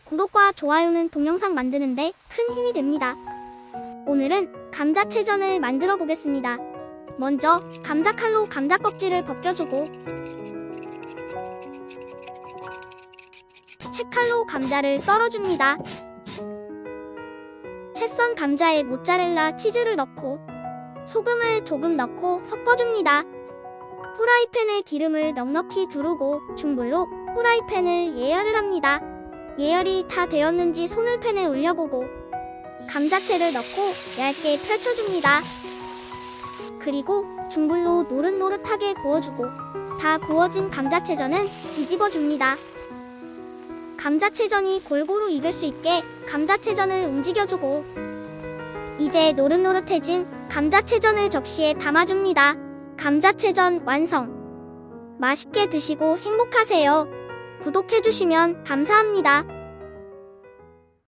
구독과 좋아요는 동영상 만드는데 큰 힘이 됩니다. 오늘은 감자채전을 만들어 보겠습니다. 먼저 감자칼로 감자 껍질을 벗겨주고 채칼로 감자를 썰어줍니다. 채 썬 감자에 모짜렐라 치즈를 넣고 소금을 조금 넣고 섞어줍니다. 프라이팬에 기름을 넉넉히 두르고 중불로 프라이팬을 예열을 합니다. 예열이 다 되었는지 손을 팬에 올려보고 감자채를 넣고 얇게 펼쳐줍니다. 그리고 중불로 노릇노릇하게 구워주고 다 구워진 감자채전은 뒤집어줍니다. 감자채전이 골고루 익을 수 있게 감자채전을 움직여주고 이제 노릇노릇해진 감자채전을 접시에 담아줍니다. 감자채전 완성! 맛있게 드시고 행복하세요. 구독해주시면 감사합니다.